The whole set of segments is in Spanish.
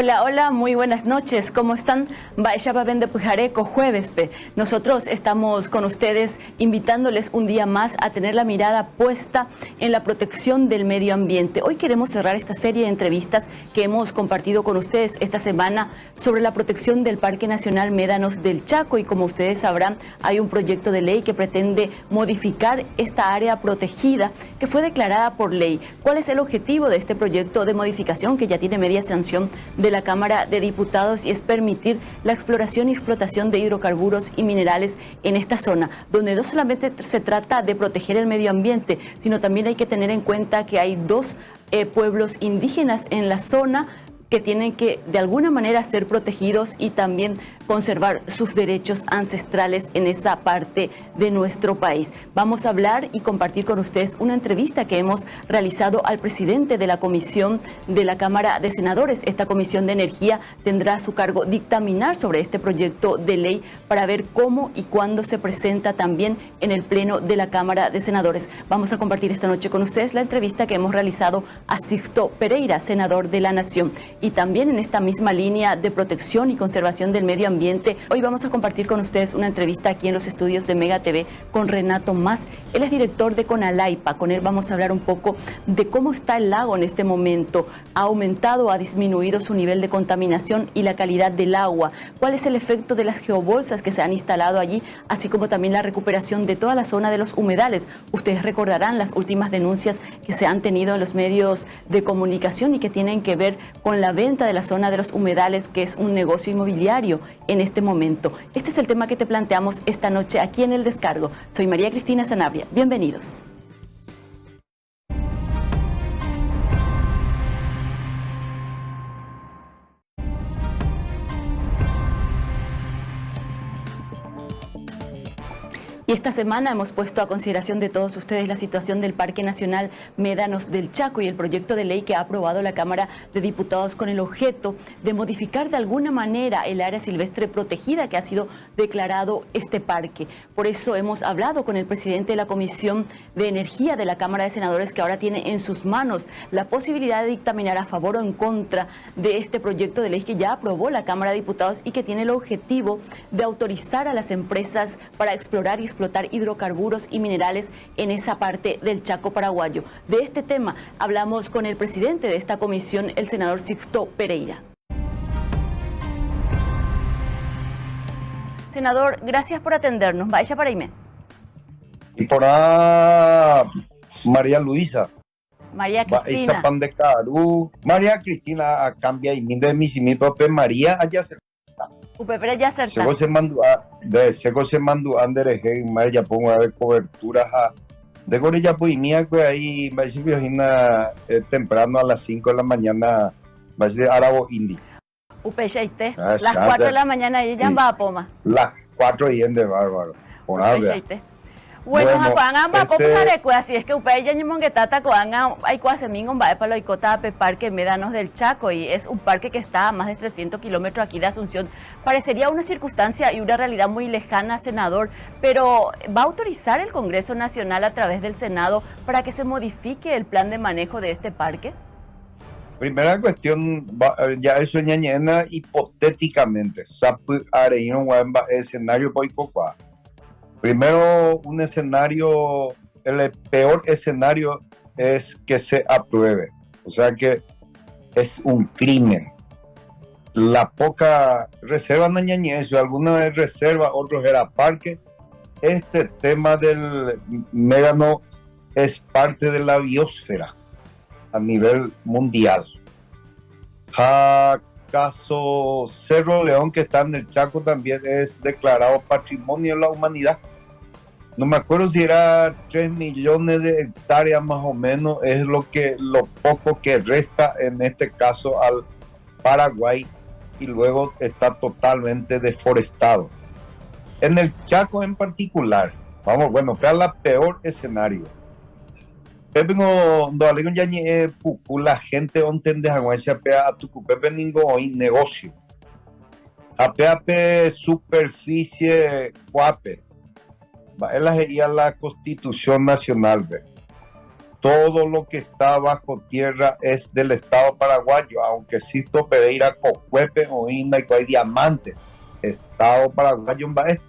Hola, hola, muy buenas noches. ¿Cómo están? Baixaba de Pujareco, jueves. Nosotros estamos con ustedes invitándoles un día más a tener la mirada puesta en la protección del medio ambiente. Hoy queremos cerrar esta serie de entrevistas que hemos compartido con ustedes esta semana sobre la protección del Parque Nacional Médanos del Chaco. Y como ustedes sabrán, hay un proyecto de ley que pretende modificar esta área protegida que fue declarada por ley. ¿Cuál es el objetivo de este proyecto de modificación que ya tiene media sanción de la Cámara de Diputados? Y es permitir la exploración y explotación de hidrocarburos y minerales en esta zona, donde no solamente se trata de proteger el medio ambiente, sino también hay que tener en cuenta que hay dos pueblos indígenas en la zona que tienen que de alguna manera ser protegidos y también conservar sus derechos ancestrales en esa parte de nuestro país. Vamos a hablar y compartir con ustedes una entrevista que hemos realizado al presidente de la Comisión de la Cámara de Senadores. Esta Comisión de Energía tendrá a su cargo dictaminar sobre este proyecto de ley para ver cómo y cuándo se presenta también en el Pleno de la Cámara de Senadores. Vamos a compartir esta noche con ustedes la entrevista que hemos realizado a Sixto Pereira, senador de la Nación. Y también en esta misma línea de protección y conservación del medio ambiente, hoy vamos a compartir con ustedes una entrevista aquí en los estudios de Mega TV con Renato Mas. Él es director de Conalaipa. Con él vamos a hablar un poco de cómo está el lago en este momento. ¿Ha aumentado o ha disminuido su nivel de contaminación y la calidad del agua? ¿Cuál es el efecto de las geobolsas que se han instalado allí, así como también la recuperación de toda la zona de los humedales? Ustedes recordarán las últimas denuncias que se han tenido en los medios de comunicación y que tienen que ver con la venta de la zona de los humedales, que es un negocio inmobiliario en este momento. Este es el tema que te planteamos esta noche aquí en El Descargo. Soy María Cristina Sanabria. Bienvenidos. Y esta semana hemos puesto a consideración de todos ustedes la situación del Parque Nacional Médanos del Chaco y el proyecto de ley que ha aprobado la Cámara de Diputados con el objeto de modificar de alguna manera el área silvestre protegida que ha sido declarado este parque. Por eso hemos hablado con el presidente de la Comisión de Energía de la Cámara de Senadores, que ahora tiene en sus manos la posibilidad de dictaminar a favor o en contra de este proyecto de ley que ya aprobó la Cámara de Diputados y que tiene el objetivo de autorizar a las empresas para explorar y explotar hidrocarburos y minerales en esa parte del Chaco paraguayo. De este tema hablamos con el presidente de esta comisión, el senador Sixto Pereira. Senador, gracias por atendernos. Vaya para Ime. Y por María Luisa. María Cristina. María Cristina a cambia y minde mi papel María allá se Upepere ya acerta. Seco se mandó Andere Hey ya pongo a ver coberturas de Corilla pues mía que ahí va a ser temprano a las 5 de la mañana va a ser Arabo Indi. Upecheite. Las 4 de la mañana y ya va a Poma. Las 4 y en de bárbaro. Por Upecheite. Bueno, Juan así es que Upeya y Monguetata Coanga hay cuasemín va para lo Icotape Parque Médanos del Chaco y es un parque que está a más de 300 kilómetros aquí de Asunción. Parecería una circunstancia y una realidad muy lejana, senador, pero ¿va a autorizar el Congreso Nacional a través del Senado para que se modifique el plan de manejo de este parque? Primera cuestión, ya eso ñañena hipotéticamente, Sapu Areino Wamba escenario Poicopa. Primero, un escenario, el peor escenario es que se apruebe. O sea que es un crimen. La poca reserva nañañez, alguna reserva, otros era parque. Este tema del médano es parte de la biosfera a nivel mundial. Caso Cerro León, que está en el Chaco, también es declarado Patrimonio de la Humanidad. No me acuerdo si era 3 millones de hectáreas más o menos, es lo poco que resta en este caso al Paraguay y luego está totalmente deforestado. En el Chaco en particular, para la peor escenario. La gente ontende a tu hoy negocio. A superficie cuape. Él la Constitución Nacional. todo lo que está bajo tierra es del Estado paraguayo, aunque Sisto Pereira, Cocuepe, Oína y hay diamantes, Estado paraguayo en Baez.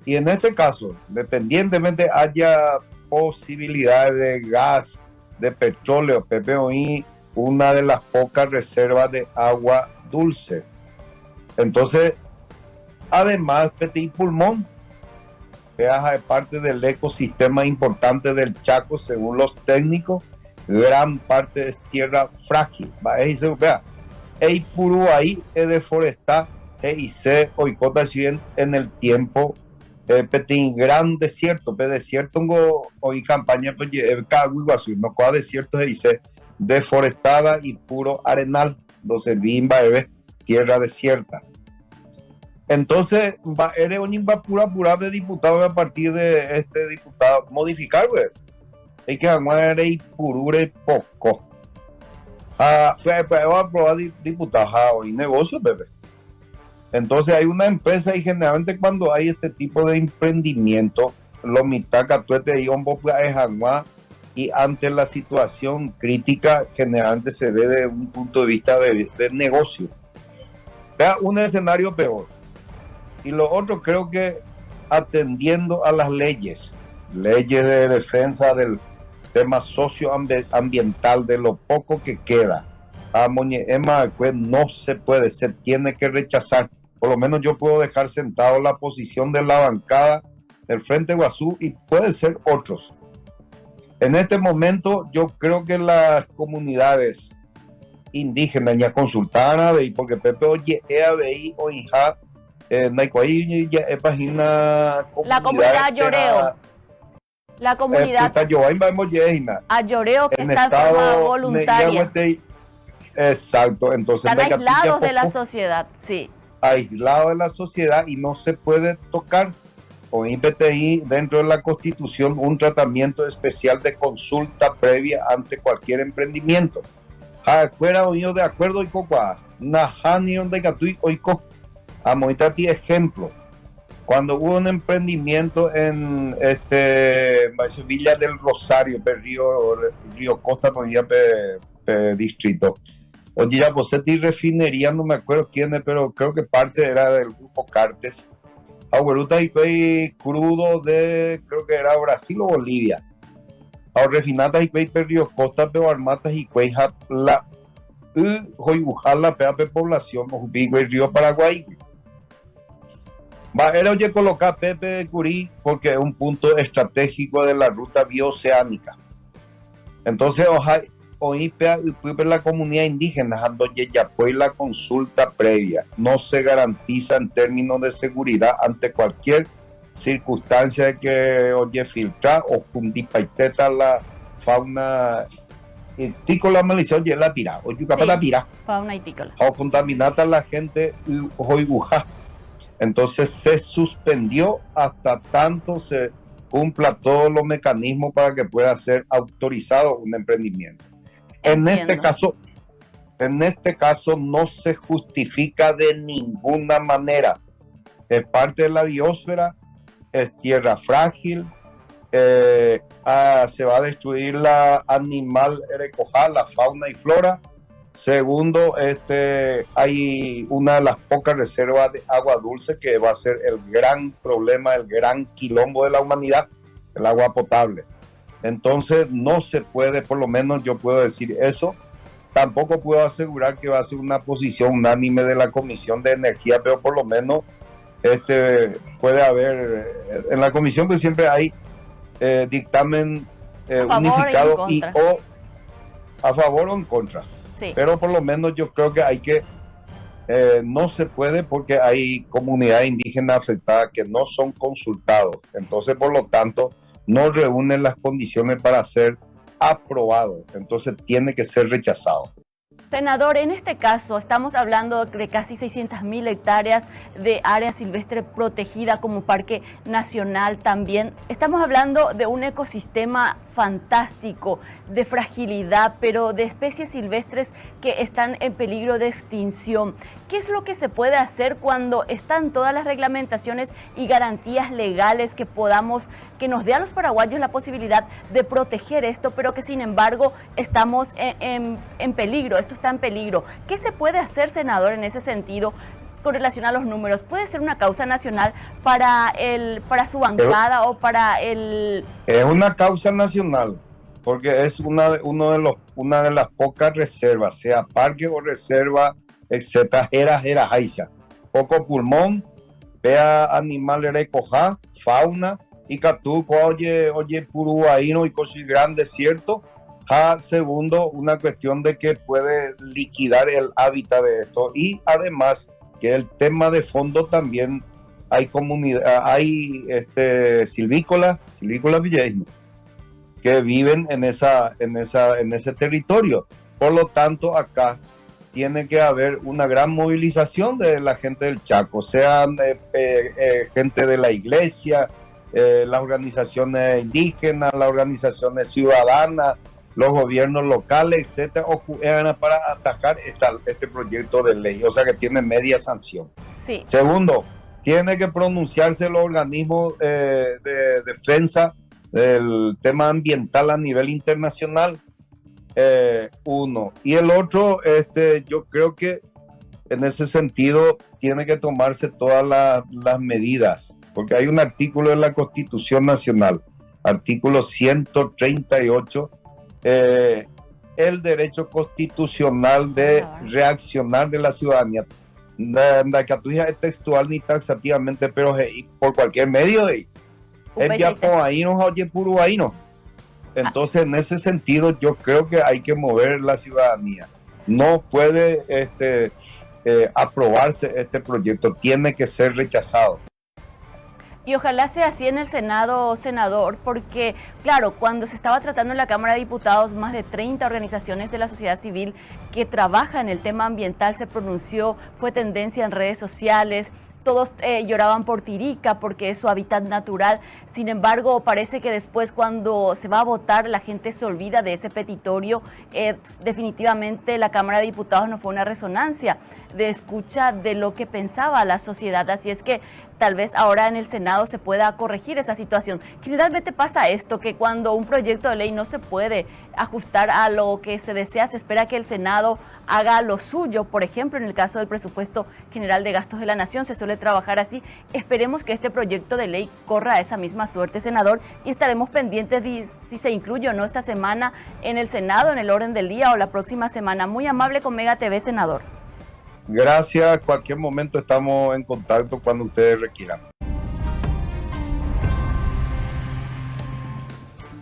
Y en este caso, dependientemente haya posibilidades de gas, de petróleo, PPOI, una de las pocas reservas de agua dulce. Entonces, además, Petit Pulmón, que es parte del ecosistema importante del Chaco, según los técnicos, gran parte es tierra frágil. El puro ahí es deforestar y se oicota en el tiempo Petit gran desierto, desierto hoy campaña pues Caguiguazú, no coa desierto y se deforestada y puro arenal, donde bimba tierra desierta. Entonces, eres un pura de diputado a partir de este diputado modificar, güey. Hay que aguantar y purure poco. Pues va a aprobar diputado y negocio, bebé. Entonces hay una empresa y generalmente cuando hay este tipo de emprendimiento, lo mitad catuete y y ante la situación crítica generalmente se ve de un punto de vista de negocio. Vea un escenario peor. Y lo otro creo que atendiendo a las leyes de defensa del tema socioambiental, de lo poco que queda, a Moñema no se puede, se tiene que rechazar. Por lo menos yo puedo dejar sentado la posición de la bancada del Frente Guazú y puede ser otros. En este momento yo creo que las comunidades indígenas ya consultaron porque Pepe oye o hija página la comunidad Lloreo. La comunidad Lloreo que está de forma voluntaria. Exacto, entonces están aislados de la sociedad, sí. Aislado de la sociedad y no se puede tocar con IPTI dentro de la Constitución un tratamiento especial de consulta previa ante cualquier emprendimiento. Afuera oído de acuerdo y copa, Najani de Gatui oico. A Moitati ejemplo. Cuando hubo un emprendimiento en Villa del Rosario, Río Costa, distrito. Oye, ya Bosetti refinería, no me acuerdo quién es, pero creo que parte era del grupo Cartes. Agueruta y crudo de, creo que era Brasil o Bolivia. Ahora refinatas y Río Costa, pero armatas y la la pepe población, o Río Paraguay. Era oye colocar Pepe de Curí porque es un punto estratégico de la ruta bioceánica. Entonces, hoy la comunidad indígena pues la consulta previa no se garantiza en términos de seguridad ante cualquier circunstancia de que oye filtrar o juntipaiteta la fauna itícola maldicia oye la pira o yucapa la pira fauna itícola o contaminata la gente hoy buja. Entonces se suspendió hasta tanto se cumpla todos los mecanismos para que pueda ser autorizado un emprendimiento. En este caso no se justifica de ninguna manera. Es parte de la biosfera, es tierra frágil, se va a destruir la animal erecojal, la fauna y flora. Segundo, hay una de las pocas reservas de agua dulce que va a ser el gran problema, el gran quilombo de la humanidad, el agua potable. Entonces no se puede, por lo menos yo puedo decir eso. Tampoco puedo asegurar que va a ser una posición unánime de la Comisión de Energía, pero por lo menos puede haber, en la comisión pues siempre hay dictamen unificado y o a favor o en contra. Sí. Pero por lo menos yo creo que hay que, no se puede porque hay comunidades indígenas afectadas que no son consultados. Entonces, por lo tanto, no reúnen las condiciones para ser aprobado. Entonces, tiene que ser rechazado. Senador, en este caso estamos hablando de casi 600.000 hectáreas de área silvestre protegida como parque nacional también. Estamos hablando de un ecosistema fantástico, de fragilidad, pero de especies silvestres que están en peligro de extinción. ¿Qué es lo que se puede hacer cuando están todas las reglamentaciones y garantías legales que nos dé a los paraguayos la posibilidad de proteger esto, pero que sin embargo estamos en peligro, esto está en peligro? ¿Qué se puede hacer, senador, en ese sentido? Con relación a los números, ¿puede ser una causa nacional para su bancada o para el...? Es una causa nacional, porque es una de las pocas reservas, sea parque o reserva, etcétera, Jera Jaiza. Poco pulmón, vea animales recoja, fauna, y catuco, oye, puruaíno y cosas gran desierto. Segundo, una cuestión de que puede liquidar el hábitat de esto, y además que el tema de fondo también hay silvícolas villeños que viven en ese territorio. Por lo tanto, acá tiene que haber una gran movilización de la gente del Chaco, sean gente de la iglesia, las organizaciones indígenas, las organizaciones ciudadanas, los gobiernos locales, etcétera, para atajar este proyecto de ley, o sea que tiene media sanción. Sí. Segundo, tiene que pronunciarse los organismos de defensa del tema ambiental a nivel internacional, uno. Y el otro, yo creo que en ese sentido tiene que tomarse todas las medidas, porque hay un artículo de la Constitución Nacional, artículo 138, el derecho constitucional de reaccionar de la ciudadanía. La que tú dices textual ni taxativamente, pero por cualquier medio, entonces en ese sentido yo creo que hay que mover la ciudadanía. No puede aprobarse este proyecto, tiene que ser rechazado. Y ojalá sea así en el Senado, senador, porque, claro, cuando se estaba tratando en la Cámara de Diputados, más de 30 organizaciones de la sociedad civil que trabajan en el tema ambiental se pronunció, fue tendencia en redes sociales. Todos lloraban por Tirica porque es su hábitat natural. Sin embargo, parece que después cuando se va a votar la gente se olvida de ese petitorio. Definitivamente la Cámara de Diputados no fue una resonancia de escucha de lo que pensaba la sociedad. Así es que tal vez ahora en el Senado se pueda corregir esa situación. Generalmente pasa esto, que cuando un proyecto de ley no se puede ajustar a lo que se desea, se espera que el Senado haga lo suyo. Por ejemplo, en el caso del presupuesto general de gastos de la Nación, se suele trabajar así. Esperemos que este proyecto de ley corra esa misma suerte, senador, y estaremos pendientes de si se incluye o no esta semana en el Senado, en el orden del día, o la próxima semana. Muy amable con Mega TV, senador. Gracias, cualquier momento estamos en contacto cuando ustedes requieran.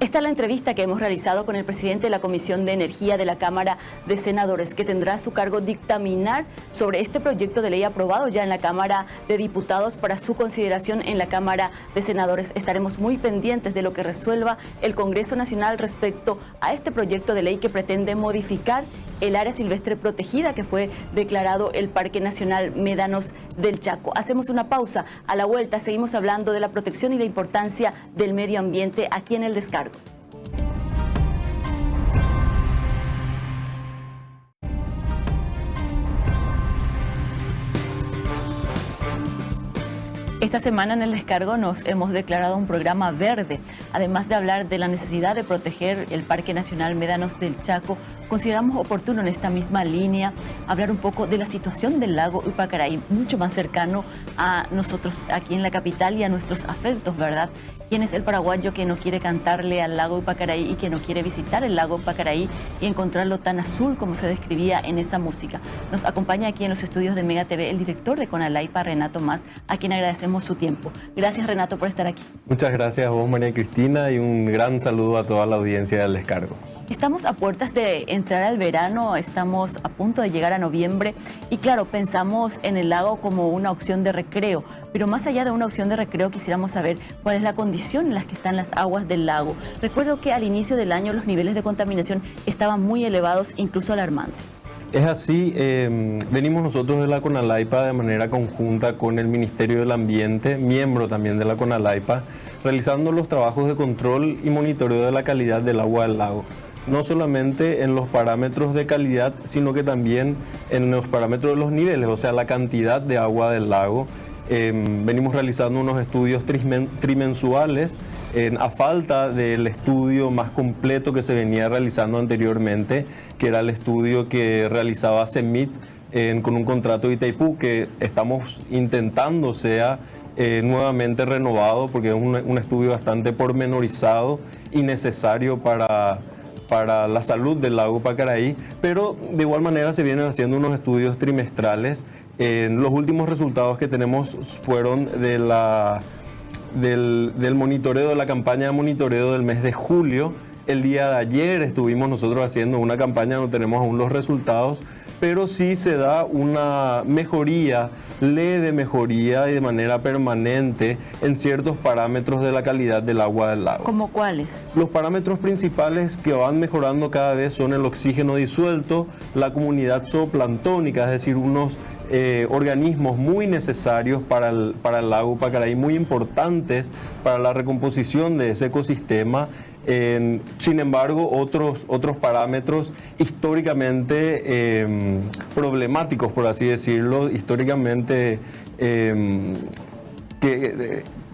Esta es la entrevista que hemos realizado con el presidente de la Comisión de Energía de la Cámara de Senadores, que tendrá a su cargo dictaminar sobre este proyecto de ley aprobado ya en la Cámara de Diputados para su consideración en la Cámara de Senadores. Estaremos muy pendientes de lo que resuelva el Congreso Nacional respecto a este proyecto de ley que pretende modificar el área silvestre protegida que fue declarado el Parque Nacional Médanos del Chaco. Hacemos una pausa. A la vuelta seguimos hablando de la protección y la importancia del medio ambiente aquí en El Descargo. Esta semana en El Descargo nos hemos declarado un programa verde. Además de hablar de la necesidad de proteger el Parque Nacional Médanos del Chaco, consideramos oportuno en esta misma línea hablar un poco de la situación del lago Upacaraí, mucho más cercano a nosotros aquí en la capital y a nuestros afectos, ¿verdad? ¿Quién es el paraguayo que no quiere cantarle al lago Upacaraí y que no quiere visitar el lago Upacaraí y encontrarlo tan azul como se describía en esa música? Nos acompaña aquí en los estudios de Mega TV el director de Conalaipa, Renato Mas, a quien agradecemos su tiempo. Gracias, Renato, por estar aquí. Muchas gracias a vos, María Cristina, y un gran saludo a toda la audiencia del Descargo. Estamos a puertas de entrar al verano, estamos a punto de llegar a noviembre y claro, pensamos en el lago como una opción de recreo, pero más allá de una opción de recreo quisiéramos saber cuál es la condición en la que están las aguas del lago. Recuerdo que al inicio del año los niveles de contaminación estaban muy elevados, incluso alarmantes. Es así, venimos nosotros de la Conalaipa de manera conjunta con el Ministerio del Ambiente, miembro también de la Conalaipa, realizando los trabajos de control y monitoreo de la calidad del agua del lago. No solamente en los parámetros de calidad, sino que también en los parámetros de los niveles, o sea, la cantidad de agua del lago. Venimos realizando unos estudios trimensuales a falta del estudio más completo que se venía realizando anteriormente, que era el estudio que realizaba CEMIT con un contrato de Itaipú, que estamos intentando sea nuevamente renovado, porque es un estudio bastante pormenorizado y necesario para la salud del lago Pacaraí, pero de igual manera se vienen haciendo unos estudios trimestrales. Los últimos resultados que tenemos fueron del monitoreo, de la campaña de monitoreo del mes de julio. El día de ayer estuvimos nosotros haciendo una campaña, no tenemos aún los resultados, pero sí se da una mejoría, leve mejoría y de manera permanente en ciertos parámetros de la calidad del agua del lago. ¿Cómo cuáles? Los parámetros principales que van mejorando cada vez son el oxígeno disuelto, la comunidad zooplanctónica, es decir, unos organismos muy necesarios para el lago Pacaraí, muy importantes para la recomposición de ese ecosistema. Sin embargo, otros parámetros históricamente problemáticos, por así decirlo, históricamente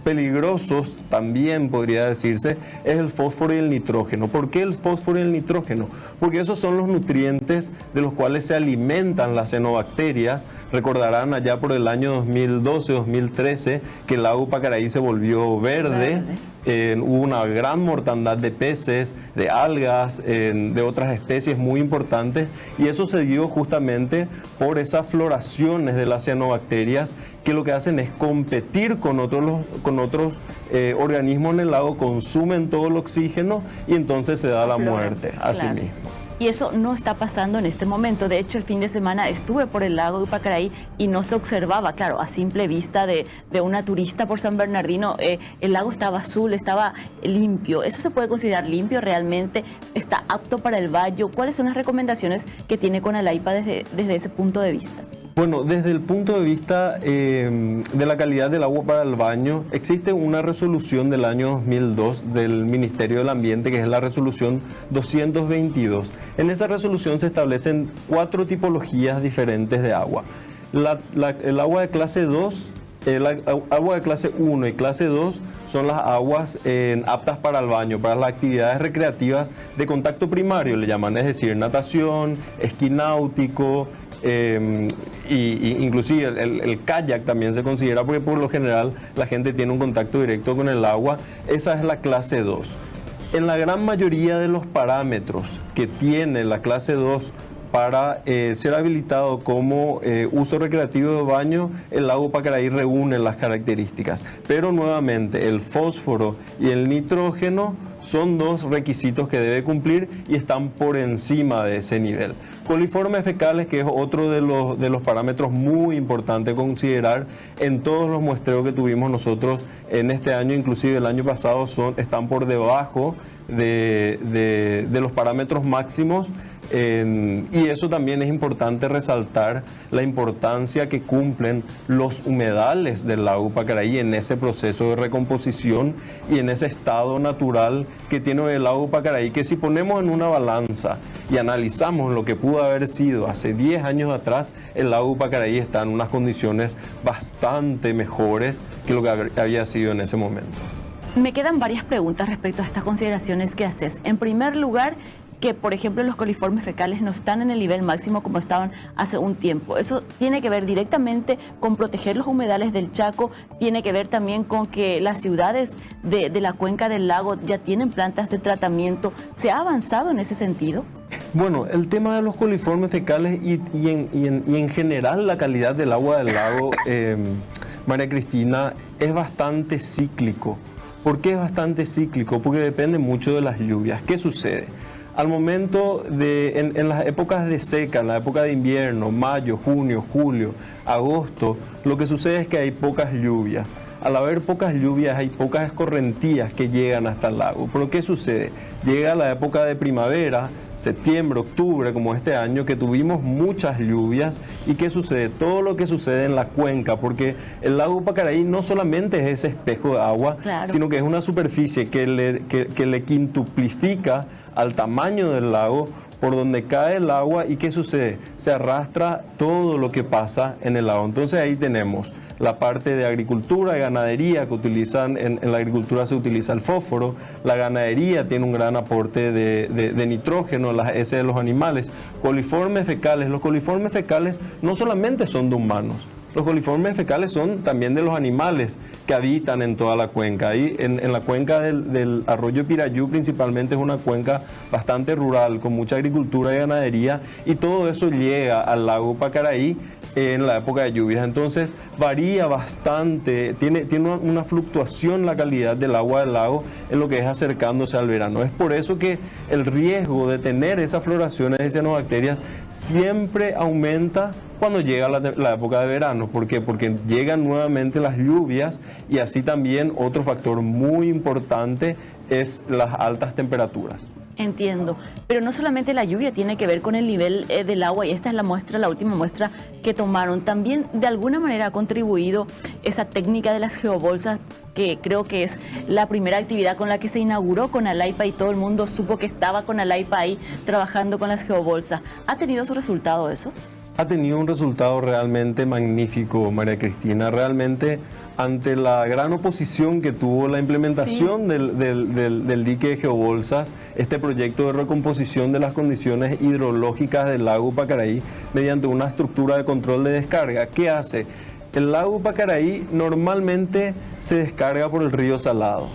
peligrosos también podría decirse, es el fósforo y el nitrógeno. ¿Por qué el fósforo y el nitrógeno? Porque esos son los nutrientes de los cuales se alimentan las cianobacterias. Recordarán allá por el año 2012-2013 que el lago Pacaraí se volvió verde. Hubo una gran mortandad de peces, de algas, de otras especies muy importantes, y eso se dio justamente por esas floraciones de las cianobacterias que lo que hacen es competir con otros organismos en el lago, consumen todo el oxígeno y entonces se da la muerte a sí mismo. Y eso no está pasando en este momento. De hecho, el fin de semana estuve por el lago de Pacaraí y no se observaba, claro, a simple vista de una turista por San Bernardino, el lago estaba azul, estaba limpio. ¿Eso se puede considerar limpio realmente? ¿Está apto para el baño? ¿Cuáles son las recomendaciones que tiene Conalaipa desde ese punto de vista? Bueno, desde el punto de vista de la calidad del agua para el baño, existe una resolución del año 2002 del Ministerio del Ambiente, que es la resolución 222. En esa resolución se establecen 4 tipologías diferentes de agua. El agua de clase 2, el agua de clase 1 y clase 2 son las aguas aptas para el baño, para las actividades recreativas de contacto primario, le llaman, es decir, natación, esquí náutico, y inclusive el kayak también se considera, porque por lo general la gente tiene un contacto directo con el agua. Esa es la clase 2. En la gran mayoría de los parámetros que tiene la clase 2 para ser habilitado como uso recreativo de baño, el lago Pacaraí reúne las características. Pero nuevamente, el fósforo y el nitrógeno son 2 requisitos que debe cumplir y están por encima de ese nivel. Coliformes fecales, que es otro de los parámetros muy importantes a considerar en todos los muestreos que tuvimos nosotros en este año, inclusive el año pasado, están por debajo de los parámetros máximos. Y eso también es importante resaltar, la importancia que cumplen los humedales del lago Pacaraí en ese proceso de recomposición y en ese estado natural que tiene el lago Pacaraí, que si ponemos en una balanza y analizamos lo que pudo haber sido hace 10 años atrás, el lago Pacaraí está en unas condiciones bastante mejores que lo que había sido en ese momento. Me quedan varias preguntas respecto a estas consideraciones que haces. En primer lugar, que por ejemplo los coliformes fecales no están en el nivel máximo como estaban hace un tiempo. Eso tiene que ver directamente con proteger los humedales del Chaco, tiene que ver también con que las ciudades de la cuenca del lago ya tienen plantas de tratamiento. ¿Se ha avanzado en ese sentido? Bueno, el tema de los coliformes fecales y en general la calidad del agua del lago, María Cristina, es bastante cíclico. ¿Por qué es bastante cíclico? Porque depende mucho de las lluvias. ¿Qué sucede? Al momento en las épocas de seca, en la época de invierno, mayo, junio, julio, agosto, lo que sucede es que hay pocas lluvias. Al haber pocas lluvias hay pocas escorrentías que llegan hasta el lago. Pero ¿qué sucede? Llega la época de primavera, septiembre, octubre, como este año, que tuvimos muchas lluvias. ¿Y qué sucede? Todo lo que sucede en la cuenca, porque el lago Pacaraí no solamente es ese espejo de agua, claro, sino que es una superficie que le quintuplifica al tamaño del lago, por donde cae el agua. ¿Y qué sucede? Se arrastra todo lo que pasa en el lago. Entonces ahí tenemos la parte de agricultura y ganadería que utilizan, en la agricultura se utiliza el fósforo, la ganadería tiene un gran aporte de nitrógeno, las heces de los animales, coliformes fecales. Los coliformes fecales no solamente son de humanos, los coliformes fecales son también de los animales que habitan en toda la cuenca. Ahí en la cuenca del arroyo Pirayú principalmente es una cuenca bastante rural, con mucha agricultura y ganadería, y todo eso llega al lago Pacaraí en la época de lluvias. Entonces varía bastante, tiene una fluctuación la calidad del agua del lago en lo que es acercándose al verano. Es por eso que el riesgo de tener esas floraciones de cianobacterias siempre aumenta cuando llega la época de verano. ¿Por qué? Porque llegan nuevamente las lluvias, y así también otro factor muy importante es las altas temperaturas. Entiendo, pero no solamente la lluvia tiene que ver con el nivel del agua, y esta es la muestra, la última muestra que tomaron. También de alguna manera ha contribuido esa técnica de las geobolsas, que creo que es la primera actividad con la que se inauguró Conalaipa, y todo el mundo supo que estaba Conalaipa ahí trabajando con las geobolsas. ¿Ha tenido su resultado eso? Ha tenido un resultado realmente magnífico, María Cristina. Realmente, ante la gran oposición que tuvo la implementación del dique de geobolsas, este proyecto de recomposición de las condiciones hidrológicas del lago Pacaraí mediante una estructura de control de descarga, ¿qué hace? El lago Pacaraí normalmente se descarga por el río Salado.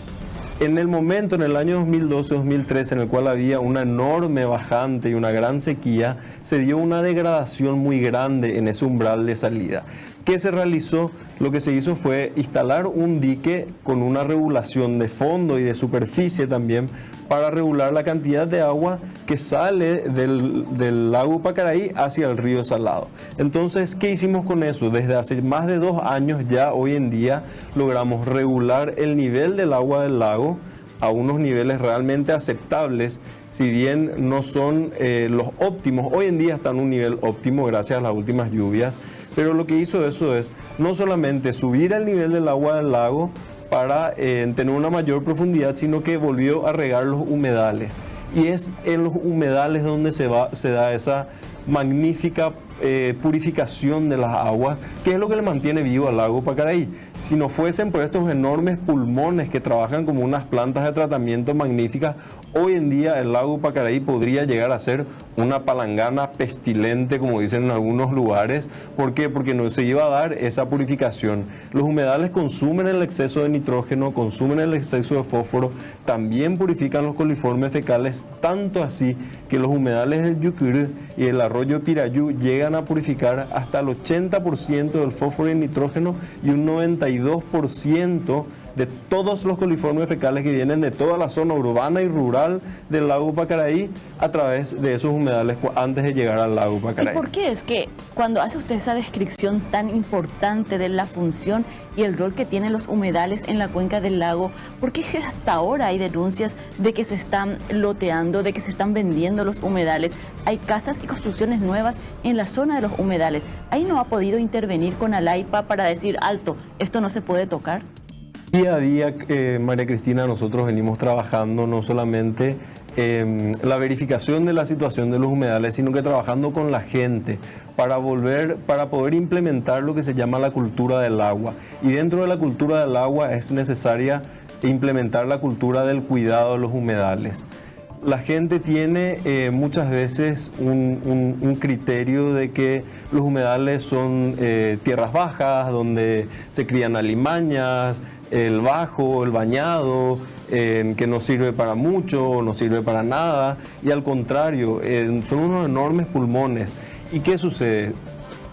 En el momento, en el año 2012-2013, en el cual había una enorme bajante y una gran sequía, se dio una degradación muy grande en ese umbral de salida. ¿Qué se realizó? Lo que se hizo fue instalar un dique con una regulación de fondo y de superficie también, para regular la cantidad de agua que sale del lago Pacaraí hacia el río Salado. Entonces, ¿qué hicimos con eso? Desde hace más de 2 años ya, hoy en día, logramos regular el nivel del agua del lago a unos niveles realmente aceptables, si bien no son los óptimos. Hoy en día está en un nivel óptimo gracias a las últimas lluvias, pero lo que hizo eso es no solamente subir el nivel del agua del lago para tener una mayor profundidad, sino que volvió a regar los humedales. Y es en los humedales donde se da esa magnífica purificación de las aguas, que es lo que le mantiene vivo al lago Pacaraí. Si no fuesen por estos enormes pulmones que trabajan como unas plantas de tratamiento magníficas, hoy en día el lago Pacaraí podría llegar a ser una palangana pestilente, como dicen en algunos lugares. ¿Por qué? Porque no se iba a dar esa purificación. Los humedales consumen el exceso de nitrógeno, consumen el exceso de fósforo, también purifican los coliformes fecales, tanto así que los humedales del Yucurú y el arroyo Pirayú llegan a purificar hasta el 80% del fósforo y nitrógeno, y un 92% de todos los coliformes fecales que vienen de toda la zona urbana y rural del lago Pacaraí a través de esos humedales antes de llegar al lago Pacaraí. ¿Y por qué es que cuando hace usted esa descripción tan importante de la función y el rol que tienen los humedales en la cuenca del lago, por qué hasta ahora hay denuncias de que se están loteando, de que se están vendiendo los humedales? Hay casas y construcciones nuevas en la zona de los humedales. ¿Ahí no ha podido intervenir Conalaipa para decir, alto, esto no se puede tocar? Día a día, María Cristina, nosotros venimos trabajando no solamente la verificación de la situación de los humedales, sino que trabajando con la gente para poder implementar lo que se llama la cultura del agua. Y dentro de la cultura del agua es necesaria implementar la cultura del cuidado de los humedales. La gente tiene muchas veces un criterio de que los humedales son tierras bajas, donde se crían alimañas, el bajo, el bañado, que no sirve para mucho, no sirve para nada, y al contrario, son unos enormes pulmones. ¿Y qué sucede?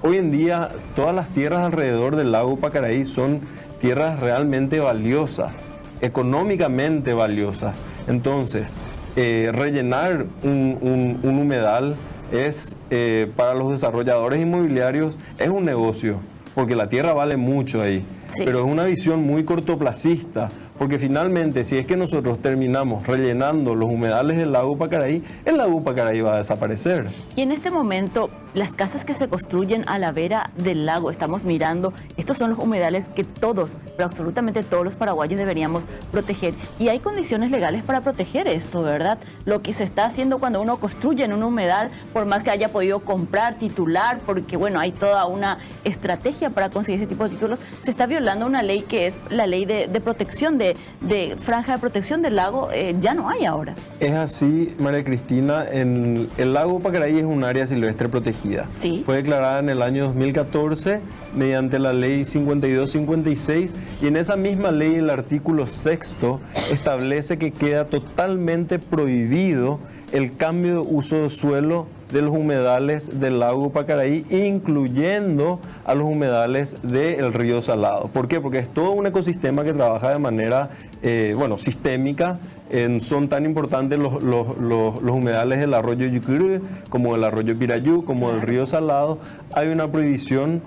Hoy en día todas las tierras alrededor del lago Pacaraí son tierras realmente valiosas, económicamente valiosas. Entonces, rellenar un humedal es, para los desarrolladores inmobiliarios, es un negocio. porque la tierra vale mucho ahí, Sí. pero es una visión muy cortoplacista, porque finalmente si es que nosotros terminamos rellenando los humedales del lago Pacaraí, el lago Pacaraí va a desaparecer. Y en este momento, las casas que se construyen a la vera del lago, estamos mirando, estos son los humedales que todos, pero absolutamente todos los paraguayos deberíamos proteger. Y hay condiciones legales para proteger esto, ¿verdad? Lo que se está haciendo cuando uno construye en un humedal, por más que haya podido comprar, titular, porque bueno, hay toda una estrategia para conseguir ese tipo de títulos, se está violando una ley que es la ley de protección, de franja de protección del lago, ya no hay ahora. Es así, María Cristina, el lago Pacaraí es un área silvestre protegida. Sí. Fue declarada en el año 2014 mediante la ley 5256 y en esa misma ley el artículo 6º establece que queda totalmente prohibido el cambio de uso de suelo de los humedales del lago Pacaraí, incluyendo a los humedales del río Salado. ¿Por qué? Porque es todo un ecosistema que trabaja de manera, sistémica. Son tan importantes los humedales del arroyo Yucurú, como el arroyo Pirayú, como el río Salado. Hay una prohibición.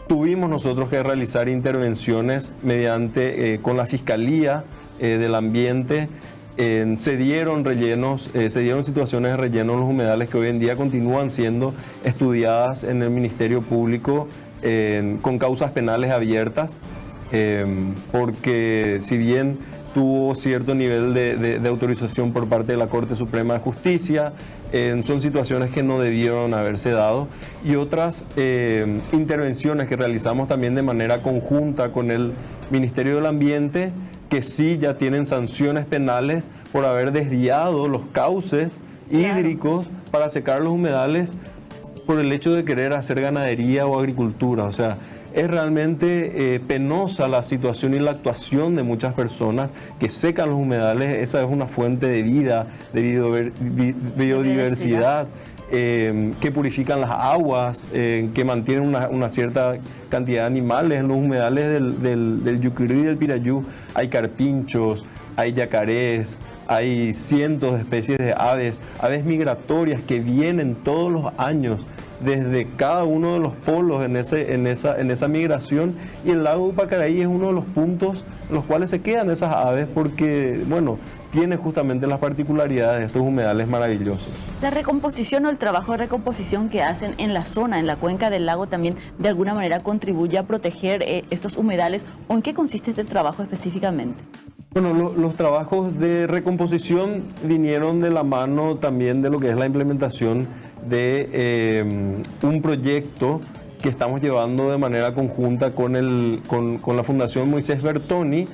Tuvimos nosotros que realizar intervenciones mediante, con la Fiscalía del Ambiente. Se dieron situaciones de relleno en los humedales que hoy en día continúan siendo estudiadas en el Ministerio Público con causas penales abiertas, porque si bien tuvo cierto nivel de autorización por parte de la Corte Suprema de Justicia, son situaciones que no debieron haberse dado, y otras intervenciones que realizamos también de manera conjunta con el Ministerio del Ambiente, que sí ya tienen sanciones penales por haber desviado los cauces hídricos para secar los humedales por el hecho de querer hacer ganadería o agricultura. O sea, es realmente penosa la situación y la actuación de muchas personas que secan los humedales. Esa es una fuente de vida, de biodiversidad. Que purifican las aguas, que mantienen una cierta cantidad de animales. En los humedales del Yucurú y del Pirayú hay carpinchos, hay yacarés, hay cientos de especies de aves migratorias que vienen todos los años desde cada uno de los polos en esa migración, y el lago Pacaraí es uno de los puntos en los cuales se quedan esas aves porque, bueno, tiene justamente las particularidades de estos humedales maravillosos. La recomposición o el trabajo de recomposición que hacen en la zona, en la cuenca del lago, también de alguna manera contribuye a proteger estos humedales. ¿O en qué consiste este trabajo específicamente? Bueno, los trabajos de recomposición vinieron de la mano también de lo que es la implementación de un proyecto que estamos llevando de manera conjunta con la Fundación Moisés Bertoni,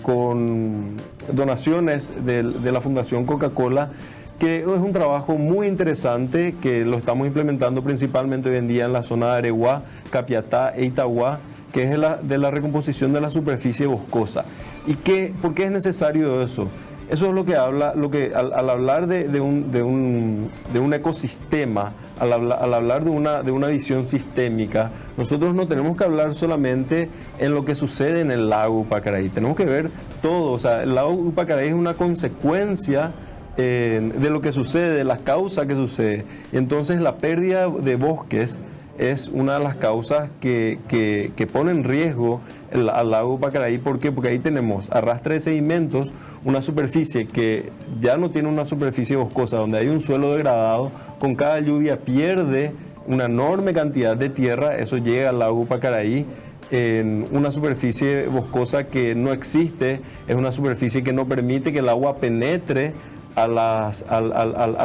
con donaciones de la Fundación Coca-Cola, que es un trabajo muy interesante que lo estamos implementando principalmente hoy en día en la zona de Areguá, Capiatá e Itagüá, que es de la recomposición de la superficie boscosa. ¿Y por qué es necesario eso? Eso es lo que habla, al hablar de un ecosistema, al hablar de una visión sistémica, nosotros no tenemos que hablar solamente en lo que sucede en el lago Pacaraí, tenemos que ver todo. O sea, el lago Pacaraí es una consecuencia de lo que sucede, de la causa que sucede. Y entonces la pérdida de bosques es una de las causas que pone en riesgo al lago Pacaraí. ¿Por qué? Porque ahí tenemos arrastre de sedimentos, una superficie que ya no tiene una superficie boscosa, donde hay un suelo degradado, con cada lluvia pierde una enorme cantidad de tierra, eso llega al lago Pacaraí, en una superficie boscosa que no existe, es una superficie que no permite que el agua penetre a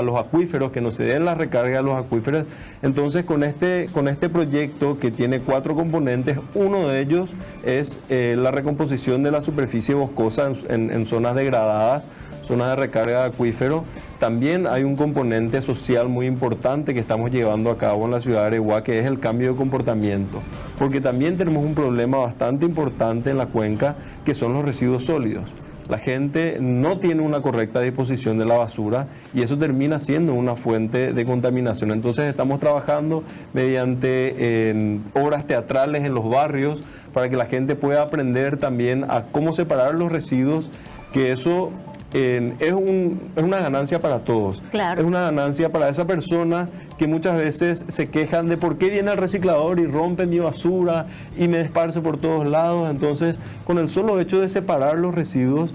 los acuíferos, que no se den la recarga de los acuíferos. Entonces, con este proyecto, que tiene 4 componentes, uno de ellos es la recomposición de la superficie boscosa en zonas degradadas, zonas de recarga de acuífero. También hay un componente social muy importante que estamos llevando a cabo en la ciudad de Areguá, que es el cambio de comportamiento, porque también tenemos un problema bastante importante en la cuenca, que son los residuos sólidos. La gente no tiene una correcta disposición de la basura y eso termina siendo una fuente de contaminación. Entonces estamos trabajando mediante obras teatrales en los barrios para que la gente pueda aprender también a cómo separar los residuos, que eso es una ganancia para todos. Claro. Es una ganancia para esa persona que muchas veces se quejan de por qué viene el reciclador y rompe mi basura y me esparce por todos lados. Entonces, con el solo hecho de separar los residuos,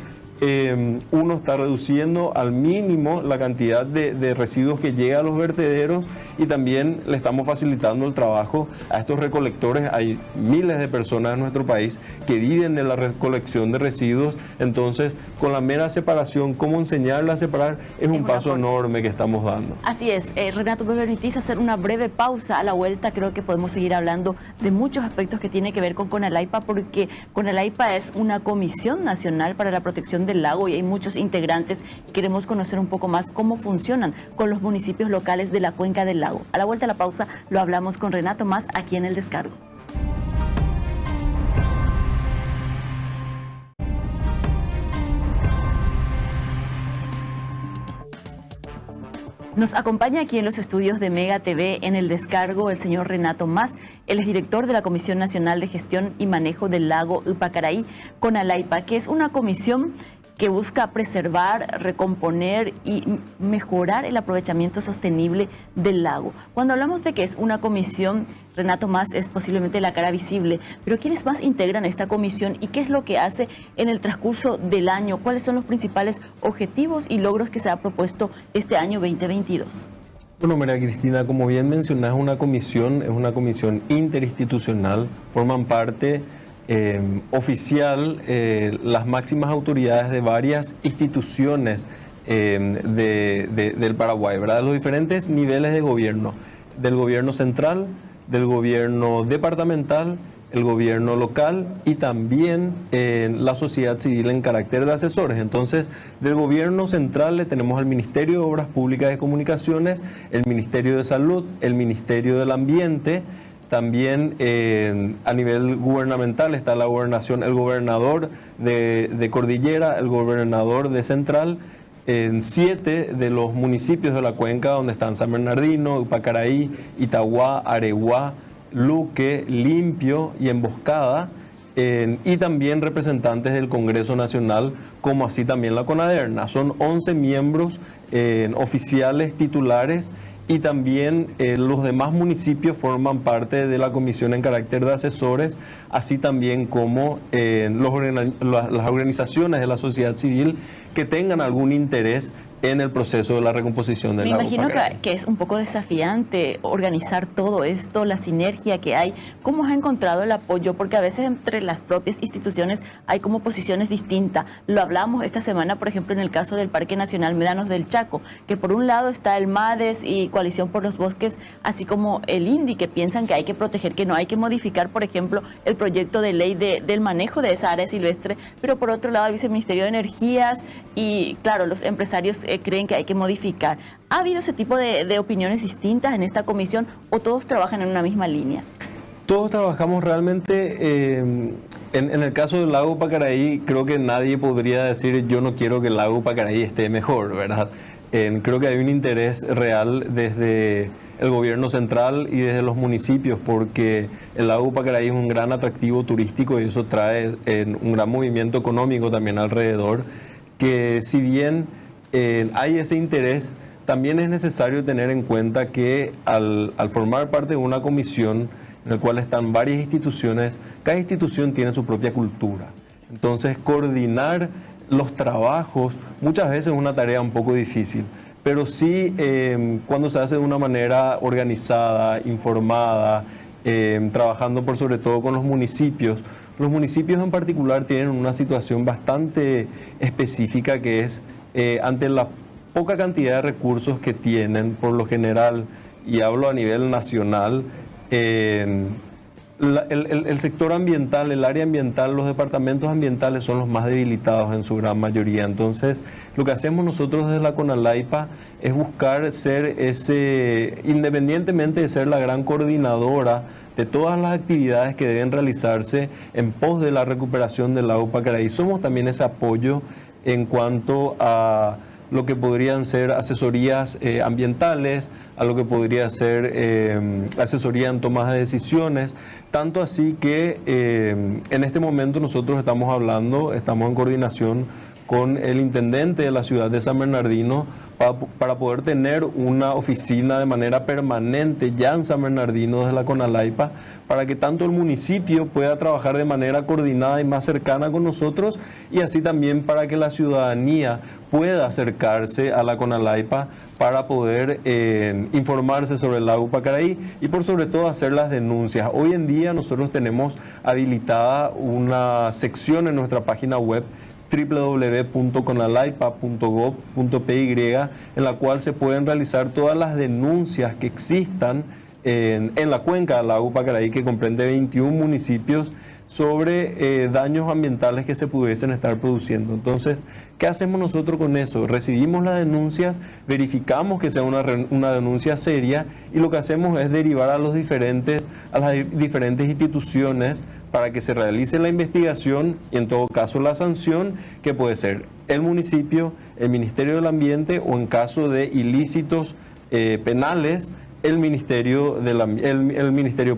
uno está reduciendo al mínimo la cantidad de residuos que llega a los vertederos y también le estamos facilitando el trabajo a estos recolectores. Hay miles de personas en nuestro país que viven de la recolección de residuos, entonces con la mera separación, cómo enseñarle a separar es un paso enorme que estamos dando. Así es. Renato, ¿me permitís hacer una breve pausa? A la vuelta creo que podemos seguir hablando de muchos aspectos que tienen que ver con CONALAIPA, porque CONALAIPA es una comisión nacional para la protección del lago y hay muchos integrantes y queremos conocer un poco más cómo funcionan con los municipios locales de la cuenca del lago. A la vuelta de la pausa lo hablamos con Renato Mas aquí en El Descargo. Nos acompaña aquí en los estudios de Mega TV en El Descargo el señor Renato Mas. Él es director de la Comisión Nacional de Gestión y Manejo del Lago Ypacaraí, CONALAIPA, que es una comisión que busca preservar, recomponer y mejorar el aprovechamiento sostenible del lago. Cuando hablamos de que es una comisión, Renato Mas es posiblemente la cara visible, pero ¿quiénes más integran esta comisión y qué es lo que hace en el transcurso del año? ¿Cuáles son los principales objetivos y logros que se ha propuesto este año 2022? Bueno, María Cristina, como bien mencionás, es una comisión interinstitucional, forman parte oficial las máximas autoridades de varias instituciones del Paraguay, ¿verdad? Los diferentes niveles de gobierno, del gobierno central, del gobierno departamental, el gobierno local y también la sociedad civil en carácter de asesores. Entonces, del gobierno central le tenemos al Ministerio de Obras Públicas y Comunicaciones, el Ministerio de Salud, el Ministerio del Ambiente. También a nivel gubernamental está la gobernación, el gobernador de Cordillera, el gobernador de Central, en 7 de los municipios de la cuenca donde están San Bernardino, Ypacaraí, Itagua, Areguá, Luque, Limpio y Emboscada, y también representantes del Congreso Nacional, como así también la CONADERNA. Son 11 miembros oficiales titulares. Y también los demás municipios forman parte de la comisión en carácter de asesores, así también como las organizaciones de la sociedad civil que tengan algún interés en el proceso de la recomposición del lago Ypacaraí. Me imagino que es un poco desafiante organizar todo esto, la sinergia que hay. ¿Cómo has encontrado el apoyo? Porque a veces entre las propias instituciones hay como posiciones distintas. Lo hablamos esta semana, por ejemplo, en el caso del Parque Nacional Médanos del Chaco, que por un lado está el MADES y Coalición por los Bosques, así como el INDI, que piensan que hay que proteger, que no hay que modificar, por ejemplo, el proyecto de ley del manejo de esa área silvestre, pero por otro lado el Viceministerio de Energías y, claro, los empresarios creen que hay que modificar. ¿Ha habido ese tipo de opiniones distintas en esta comisión o todos trabajan en una misma línea? Todos trabajamos realmente, en el caso del lago Ypacaraí, creo que nadie podría decir yo no quiero que el lago Ypacaraí esté mejor, ¿verdad? Creo que hay un interés real desde el gobierno central y desde los municipios, porque el lago Ypacaraí es un gran atractivo turístico y eso trae un gran movimiento económico también alrededor, que si bien hay ese interés, también es necesario tener en cuenta que al formar parte de una comisión en la cual están varias instituciones, cada institución tiene su propia cultura. Entonces, coordinar los trabajos muchas veces es una tarea un poco difícil, pero sí cuando se hace de una manera organizada, informada, trabajando por sobre todo con los municipios. Los municipios en particular tienen una situación bastante específica que es ante la poca cantidad de recursos que tienen, por lo general, y hablo a nivel nacional, el sector ambiental, el área ambiental, los departamentos ambientales son los más debilitados en su gran mayoría. Entonces, lo que hacemos nosotros desde la CONALAIPA es buscar ser independientemente de ser la gran coordinadora de todas las actividades que deben realizarse en pos de la recuperación del lago Ypacaraí. Somos también ese apoyo en cuanto a lo que podrían ser asesorías ambientales, a lo que podría ser asesoría en tomas de decisiones, tanto así que en este momento nosotros estamos en coordinación con el intendente de la ciudad de San Bernardino para poder tener una oficina de manera permanente ya en San Bernardino desde la Conalaipa, para que tanto el municipio pueda trabajar de manera coordinada y más cercana con nosotros, y así también para que la ciudadanía pueda acercarse a la Conalaipa para poder informarse sobre el lago Pacaraí y por sobre todo hacer las denuncias. Hoy en día nosotros tenemos habilitada una sección en nuestra página web www.conalaipa.gov.py, en la cual se pueden realizar todas las denuncias que existan en la cuenca del lago Pacaraí, que comprende 21 municipios, sobre daños ambientales que se pudiesen estar produciendo. Entonces, ¿qué hacemos nosotros con eso? Recibimos las denuncias, verificamos que sea una denuncia seria, y lo que hacemos es derivar a las diferentes instituciones para que se realice la investigación y en todo caso la sanción, que puede ser el municipio, el Ministerio del Ambiente, o en caso de ilícitos penales, el Ministerio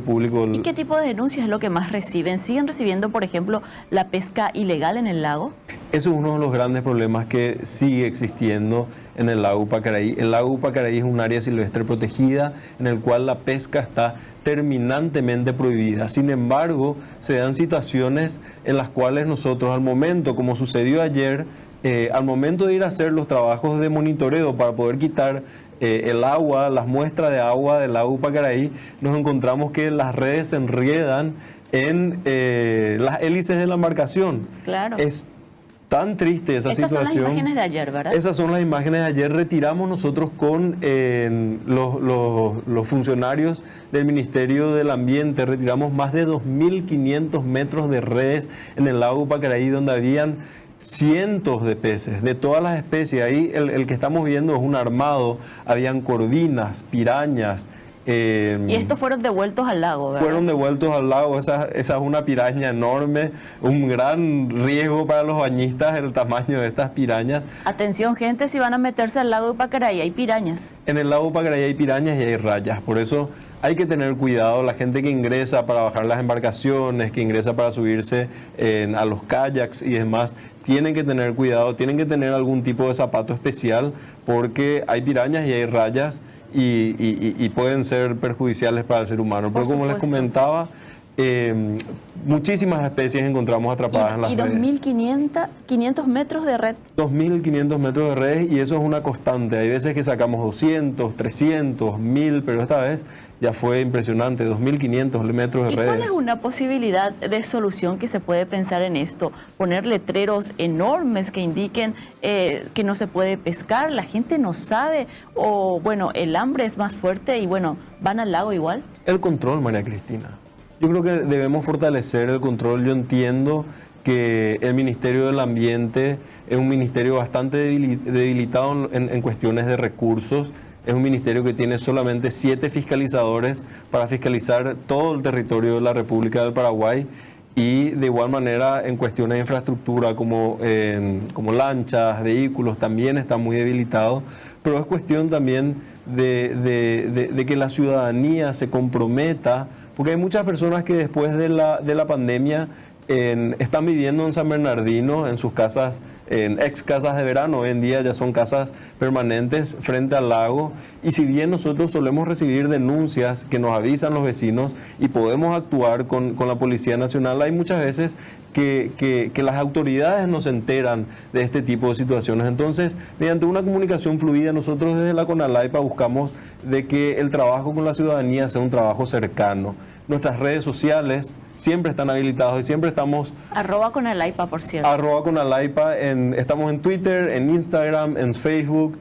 Público. ¿Y qué tipo de denuncias es lo que más reciben? ¿Siguen recibiendo, por ejemplo, la pesca ilegal en el lago? Eso es uno de los grandes problemas que sigue existiendo en el lago Pacaraí. El lago Pacaraí es un área silvestre protegida en el cual la pesca está terminantemente prohibida. Sin embargo, se dan situaciones en las cuales nosotros, al momento, como sucedió ayer, al momento de ir a hacer los trabajos de monitoreo para poder quitar el agua, las muestras de agua del lago Pacaraí, nos encontramos que las redes se enredan en las hélices de la embarcación. Claro. Es tan triste esa situación. Estas son las imágenes de ayer, ¿verdad? Esas son las imágenes de ayer. Retiramos nosotros con los funcionarios del Ministerio del Ambiente, retiramos más de 2.500 metros de redes en el lago Pacaraí, donde habían cientos de peces de todas las especies. Ahí el que estamos viendo es un armado, habían corvinas, pirañas. Y estos fueron devueltos al lago, ¿verdad? Fueron devueltos al lago. Esa es una piraña enorme, un gran riesgo para los bañistas el tamaño de estas pirañas. Atención, gente, si van a meterse al lago de Pacaraí, hay pirañas. En el lago Pacaraí hay pirañas y hay rayas, por eso hay que tener cuidado. La gente que ingresa para bajar las embarcaciones, que ingresa para subirse a los kayaks y demás, tienen que tener cuidado, tienen que tener algún tipo de zapato especial, porque hay pirañas y hay rayas y pueden ser perjudiciales para el ser humano. Pero como les comentaba, muchísimas especies encontramos atrapadas en las redes. ¿Y 2.500 metros de red? 2.500 metros de redes, y eso es una constante. Hay veces que sacamos 200, 300, 1.000, pero esta vez ya fue impresionante, 2.500 metros de ¿Y redes. cuál es una posibilidad de solución que se puede pensar en esto? Poner letreros enormes que indiquen que no se puede pescar, la gente no sabe, o bueno, el hambre es más fuerte y bueno, van al lago igual. El control, María Cristina. Yo creo que debemos fortalecer el control. Yo entiendo que el Ministerio del Ambiente es un ministerio bastante debilitado en cuestiones de recursos. Es un ministerio que tiene solamente 7 fiscalizadores para fiscalizar todo el territorio de la República del Paraguay, y de igual manera en cuestiones de infraestructura como lanchas, vehículos, también está muy debilitado. Pero es cuestión también de que la ciudadanía se comprometa, porque hay muchas personas que después de la pandemia están viviendo en San Bernardino, en sus casas, en ex casas de verano. Hoy en día ya son casas permanentes frente al lago, y si bien nosotros solemos recibir denuncias que nos avisan los vecinos y podemos actuar con la Policía Nacional, hay muchas veces que las autoridades no se enteran de este tipo de situaciones. Entonces, mediante una comunicación fluida, nosotros desde la Conalaipa buscamos de que el trabajo con la ciudadanía sea un trabajo cercano. Nuestras redes sociales siempre están habilitados y siempre estamos... @Conalaipa, por cierto. @Conalaipa, estamos en Twitter, en Instagram, en Facebook.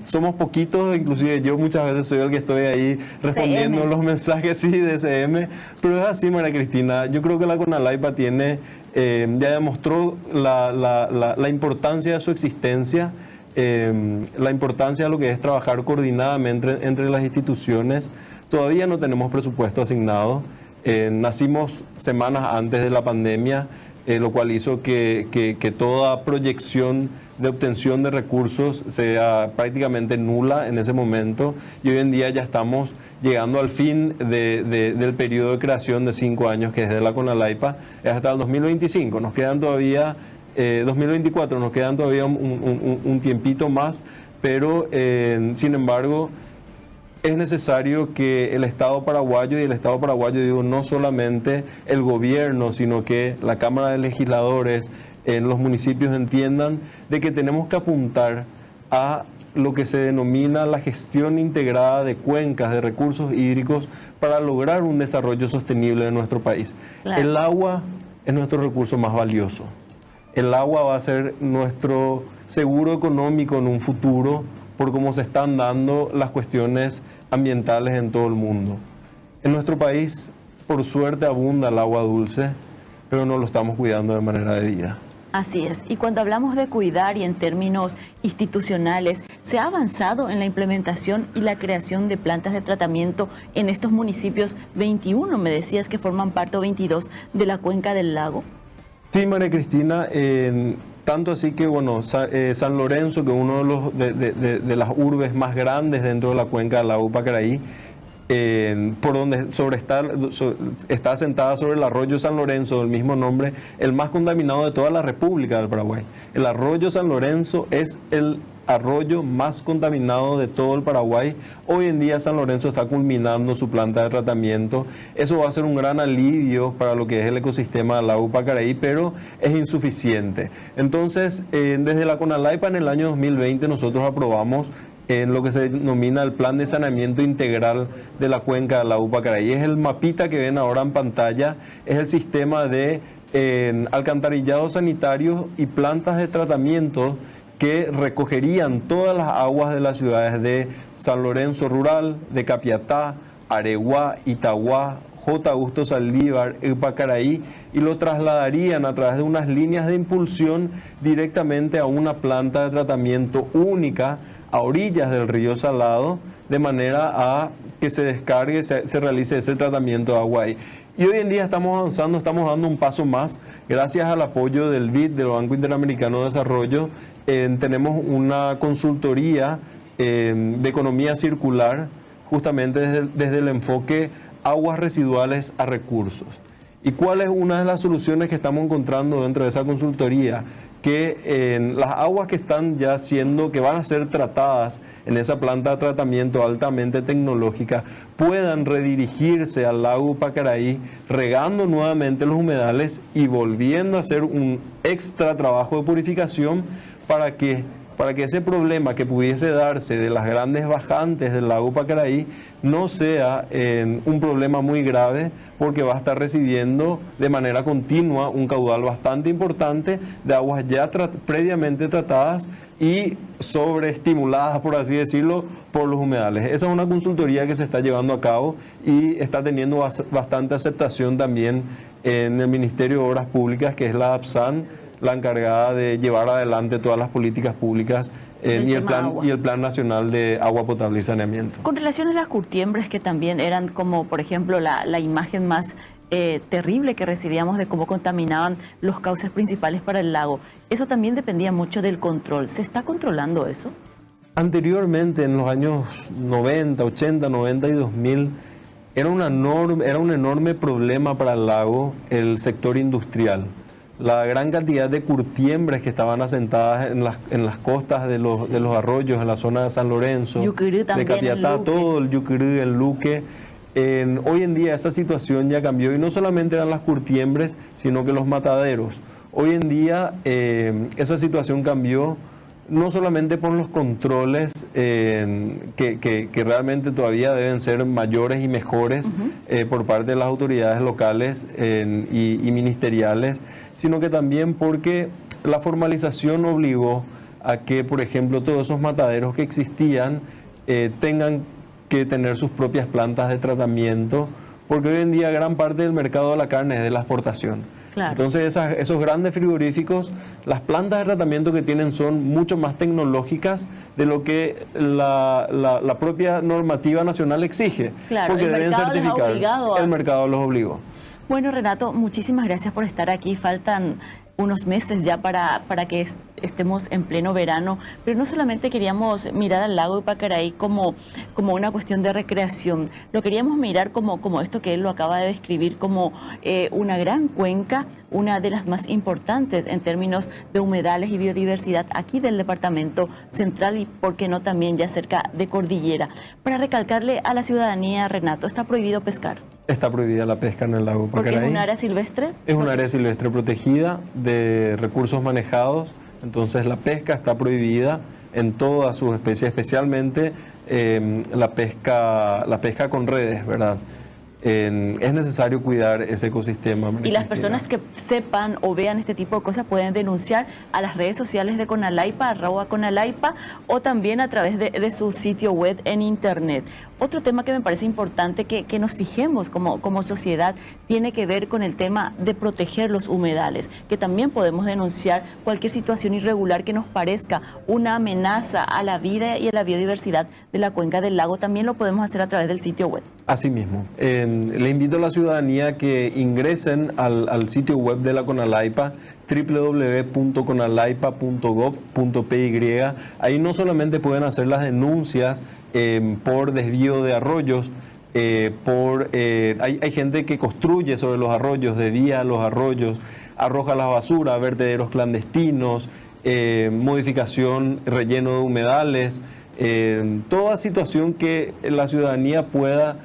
Somos poquitos, inclusive yo muchas veces soy el que estoy ahí respondiendo CM. los mensajes de CM, pero es así, María Cristina. Yo creo que la Conalaipa tiene, ya demostró la importancia de su existencia, la importancia de lo que es trabajar coordinadamente entre las instituciones. Todavía no tenemos presupuesto asignado. Nacimos semanas antes de la pandemia, lo cual hizo que toda proyección de obtención de recursos sea prácticamente nula en ese momento, y hoy en día ya estamos llegando al fin del periodo de creación de 5 años, que es de la Conalaipa, es hasta el 2025. Nos quedan todavía 2024, nos quedan todavía un tiempito más, pero sin embargo es necesario que el Estado paraguayo, y el Estado paraguayo digo no solamente el gobierno, sino que la Cámara de Legisladores en los municipios entiendan de que tenemos que apuntar a lo que se denomina la gestión integrada de cuencas, de recursos hídricos, para lograr un desarrollo sostenible de nuestro país. Claro. El agua es nuestro recurso más valioso. El agua va a ser nuestro seguro económico en un futuro por cómo se están dando las cuestiones ambientales en todo el mundo. En nuestro país, por suerte, abunda el agua dulce, pero no lo estamos cuidando de manera debida. Así es. Y cuando hablamos de cuidar y en términos institucionales, ¿se ha avanzado en la implementación y la creación de plantas de tratamiento en estos municipios 21, me decías que forman parte, o 22, de la cuenca del lago? Sí, María Cristina, tanto así que, bueno, San Lorenzo, que es uno de las urbes más grandes dentro de la cuenca del lago Pacaraí, por donde está asentada sobre el arroyo San Lorenzo, del mismo nombre, el más contaminado de toda la República del Paraguay. El arroyo San Lorenzo es el arroyo más contaminado de todo el Paraguay. Hoy en día San Lorenzo está culminando su planta de tratamiento. Eso va a ser un gran alivio para lo que es el ecosistema del lago Pacaraí, pero es insuficiente. Entonces, desde la CONALAIPA en el año 2020 nosotros aprobamos en lo que se denomina el Plan de Saneamiento Integral de la Cuenca del lago Pacaraí. Es el mapita que ven ahora en pantalla, es el sistema de alcantarillado sanitario y plantas de tratamiento que recogerían todas las aguas de las ciudades de San Lorenzo Rural, de Capiatá, Areguá, Itagua, J. Augusto Saldívar, Pacaraí, y lo trasladarían a través de unas líneas de impulsión directamente a una planta de tratamiento única a orillas del río Salado, de manera a que se descargue, se realice ese tratamiento de agua ahí. Y hoy en día estamos avanzando, estamos dando un paso más, gracias al apoyo del BID, del Banco Interamericano de Desarrollo. Tenemos una consultoría de economía circular, justamente desde el enfoque aguas residuales a recursos. ¿Y cuál es una de las soluciones que estamos encontrando dentro de esa consultoría? Que las aguas que están ya que van a ser tratadas en esa planta de tratamiento altamente tecnológica, puedan redirigirse al lago Pacaraí, regando nuevamente los humedales y volviendo a hacer un extra trabajo de purificación para que ese problema que pudiese darse de las grandes bajantes del lago Pacaraí no sea un problema muy grave, porque va a estar recibiendo de manera continua un caudal bastante importante de aguas ya previamente tratadas y sobreestimuladas, por así decirlo, por los humedales. Esa es una consultoría que se está llevando a cabo y está teniendo bastante aceptación también en el Ministerio de Obras Públicas, que es la APSAN, la encargada de llevar adelante todas las políticas públicas y el Plan Nacional de Agua Potable y Saneamiento. Con relación a las curtiembres, que también eran como, por ejemplo, la imagen más terrible que recibíamos de cómo contaminaban los cauces principales para el lago, eso también dependía mucho del control. ¿Se está controlando eso? Anteriormente, en los años 90, 80, 90 y 2000, era un enorme problema para el lago el sector industrial. La gran cantidad de curtiembres que estaban asentadas en las costas de los arroyos, en la zona de San Lorenzo, de Capiatá, todo el Yucurú, el Luque. Hoy en día esa situación ya cambió, y no solamente eran las curtiembres, sino que los mataderos. Hoy en día esa situación cambió, no solamente por los controles que realmente todavía deben ser mayores y mejores por parte de las autoridades locales y ministeriales, sino que también porque la formalización obligó a que, por ejemplo, todos esos mataderos que existían tengan que tener sus propias plantas de tratamiento, porque hoy en día gran parte del mercado de la carne es de la exportación. Claro. Entonces esos grandes frigoríficos, las plantas de tratamiento que tienen son mucho más tecnológicas de lo que la propia normativa nacional exige. Claro, porque deben certificar. El mercado los obligó. Bueno, Renato, muchísimas gracias por estar aquí. Faltan unos meses ya para que estemos en pleno verano, pero no solamente queríamos mirar al lago Ypacaraí como una cuestión de recreación, lo queríamos mirar como esto que él lo acaba de describir, como una gran cuenca, una de las más importantes en términos de humedales y biodiversidad aquí del departamento central y, por qué no, también ya cerca de Cordillera. Para recalcarle a la ciudadanía, Renato, ¿está prohibido pescar? Está prohibida la pesca en el lago Ypacaraí. ¿Porque es un área silvestre? Es un área silvestre protegida de recursos manejados, entonces la pesca está prohibida en todas sus especies, especialmente la pesca con redes, ¿verdad? Es necesario cuidar ese ecosistema. Y las personas que sepan o vean este tipo de cosas pueden denunciar a las redes sociales de Conalaipa, @Conalaipa, o también a través de su sitio web en internet. Otro tema que me parece importante que nos fijemos como sociedad tiene que ver con el tema de proteger los humedales, que también podemos denunciar cualquier situación irregular que nos parezca una amenaza a la vida y a la biodiversidad de la cuenca del lago. También lo podemos hacer a través del sitio web. Así mismo. Le invito a la ciudadanía que ingresen al sitio web de la Conalaipa, www.conalaipa.gov.py. Ahí no solamente pueden hacer las denuncias por desvío de arroyos, hay gente que construye sobre los arroyos, desvía los arroyos, arroja la basura, vertederos clandestinos, modificación, relleno de humedales, toda situación que la ciudadanía pueda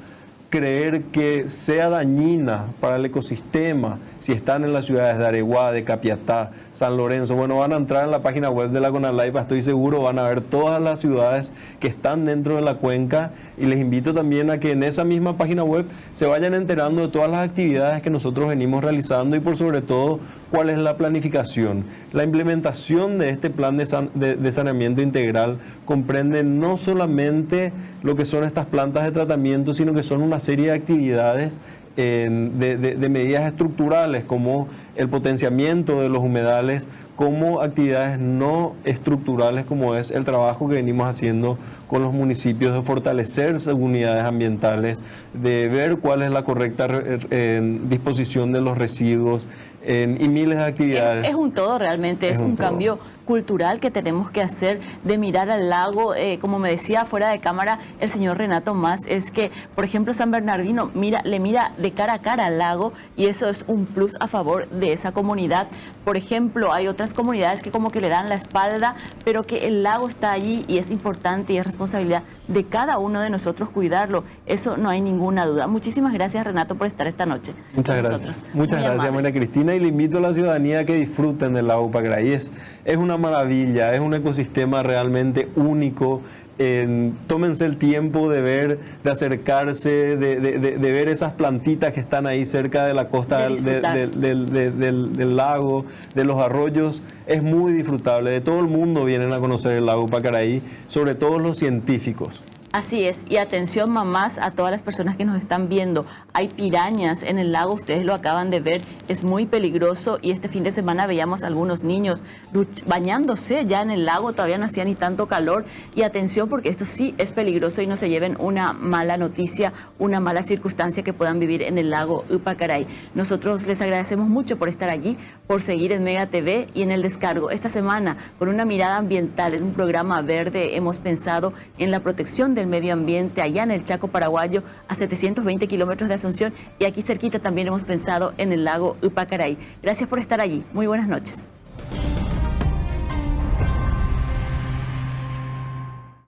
creer que sea dañina para el ecosistema. Si están en las ciudades de Areguá, de Capiatá, San Lorenzo, bueno, van a entrar en la página web de la Conalaipa, estoy seguro, van a ver todas las ciudades que están dentro de la cuenca, y les invito también a que en esa misma página web se vayan enterando de todas las actividades que nosotros venimos realizando y, por sobre todo, cuál es la planificación. La implementación de este plan de saneamiento integral comprende no solamente lo que son estas plantas de tratamiento, sino que son una serie de actividades de medidas estructurales, como el potenciamiento de los humedales, como actividades no estructurales, como es el trabajo que venimos haciendo con los municipios de fortalecer sus unidades ambientales, de ver cuál es la correcta disposición de los residuos, y miles de actividades. Es un todo realmente, es un cambio cultural que tenemos que hacer, de mirar al lago. Como me decía fuera de cámara el señor Renato Mas, es que, por ejemplo, San Bernardino le mira de cara a cara al lago, y eso es un plus a favor de esa comunidad. Por ejemplo, hay otras comunidades que como que le dan la espalda, pero que el lago está allí y es importante y es responsabilidad de cada uno de nosotros cuidarlo. Eso no hay ninguna duda. Muchísimas gracias, Renato, por estar esta noche. Muchas gracias. Muchas gracias, María Cristina, y le invito a la ciudadanía a que disfruten del lago Ypacaraí. Es una maravilla, es un ecosistema realmente único. Tómense el tiempo de ver, de acercarse, de ver esas plantitas que están ahí cerca de la costa del lago, de los arroyos. Es muy disfrutable. De todo el mundo vienen a conocer el lago Ypacaraí, sobre todo los científicos. Así es, y atención, mamás, a todas las personas que nos están viendo. Hay pirañas en el lago, ustedes lo acaban de ver, es muy peligroso, y este fin de semana veíamos a algunos niños bañándose ya en el lago, todavía no hacía ni tanto calor. Y atención, porque esto sí es peligroso y no se lleven una mala noticia, una mala circunstancia que puedan vivir en el lago Ypacaraí. Nosotros les agradecemos mucho por estar allí, por seguir en Mega TV y en El Descargo. Esta semana, con una mirada ambiental, es un programa verde, hemos pensado en la protección del medio ambiente allá en el Chaco paraguayo, a 720 kilómetros de Asunción, y aquí cerquita también hemos pensado en el lago Ypacaraí. Gracias por estar allí. Muy buenas noches.